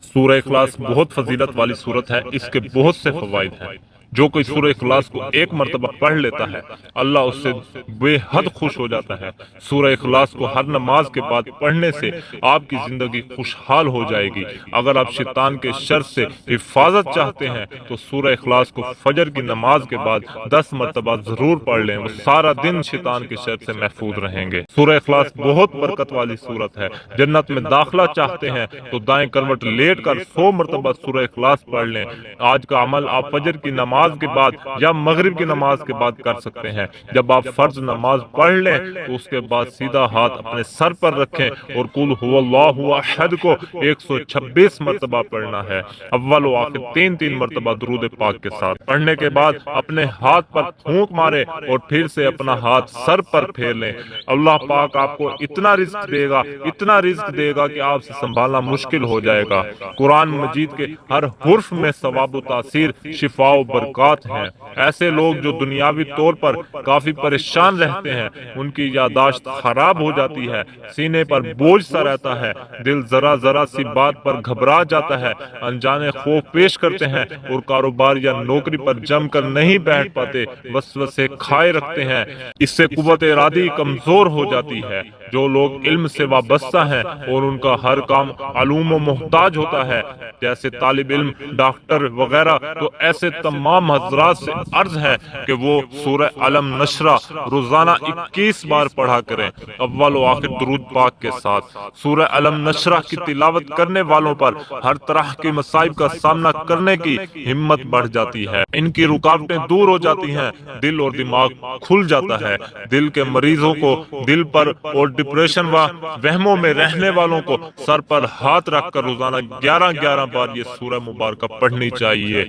سورہ اخلاص بہت فضیلت والی صورت ہے، اس کے بہت سے فوائد ہیں۔ جو کوئی سورہ اخلاص کو ایک مرتبہ پڑھ لیتا ہے اللہ اس سے بے حد خوش ہو جاتا ہے۔ سورہ اخلاص کو ہر نماز کے بعد پڑھنے سے آپ کی زندگی خوشحال ہو جائے گی۔ اگر آپ شیطان کے شر سے حفاظت چاہتے ہیں تو سورہ اخلاص کو فجر کی نماز کے بعد 10 مرتبہ ضرور پڑھ لیں، وہ سارا دن شیطان کے شر سے محفوظ رہیں گے۔ سورہ اخلاص بہت برکت والی صورت ہے۔ جنت میں داخلہ چاہتے ہیں تو دائیں کروٹ لیٹ کر 100 مرتبہ سورہ اخلاص پڑھ لیں۔ آج کا عمل آپ فجر کی نماز کے بعد یا مغرب کی نماز کے بعد کر سکتے ہیں۔ جب آپ فرض نماز پڑھ لیں تو اس کے بعد سیدھا ہاتھ اپنے سر پر رکھیں اور قل هو اللہ احد کو 126 مرتبہ پڑھنا ہے، اول و آخر 3 مرتبہ درود پاک کے ساتھ۔ پڑھنے کے بعد اپنے ہاتھ پر پھونک مارے اور پھر سے اپنا ہاتھ سر پر پھیر لیں۔ اللہ پاک آپ کو اتنا رزق دے گا، اتنا رزق دے گا کہ آپ سے سنبھالنا مشکل ہو جائے گا۔ قرآن مجید کے ہر حرف میں ثواب و تاثیر، شفا و برکات ہیں۔ ایسے لوگ جو دنیاوی طور پر کافی پریشان رہتے ہیں، ان کی یادداشت خراب ہو جاتی ہے، سینے پر بوجھ سا رہتا ہے، دل ذرا ذرا سی بات پر گھبرا جاتا ہے، انجانے خوف پیش کرتے ہیں اور کاروبار یا نوکری پر جم کر نہیں بیٹھ پاتے، وسوسے کھائے رکھتے ہیں، اس سے قوت ارادی کمزور ہو جاتی ہے۔ جو لوگ علم سے وابستہ ہیں اور ان کا ہر کام علوم و محتاج ہوتا ہے، جیسے طالب علم، ڈاکٹر وغیرہ، تو ایسے تمام حضرات سے عرض ہے کہ وہ سورہ علم نشرہ روزانہ 21 بار پڑھا کریں، اول و آخر درود پاک کے ساتھ۔ سورہ علم نشرہ کی تلاوت کرنے والوں پر ہر طرح کے مصائب کا سامنا کرنے کی ہمت بڑھ جاتی ہے، ان کی رکاوٹیں دور ہو جاتی ہیں، دل اور دماغ کھل جاتا ہے۔ دل کے مریضوں کو، دل پر اور ڈپریشن و وہموں میں رہنے والوں کو سر پر ہاتھ رکھ کر روزانہ 11 بار یہ سورہ مبارکہ پڑھنی چاہیے۔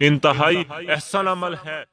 انتہائی احسن عمل ہے۔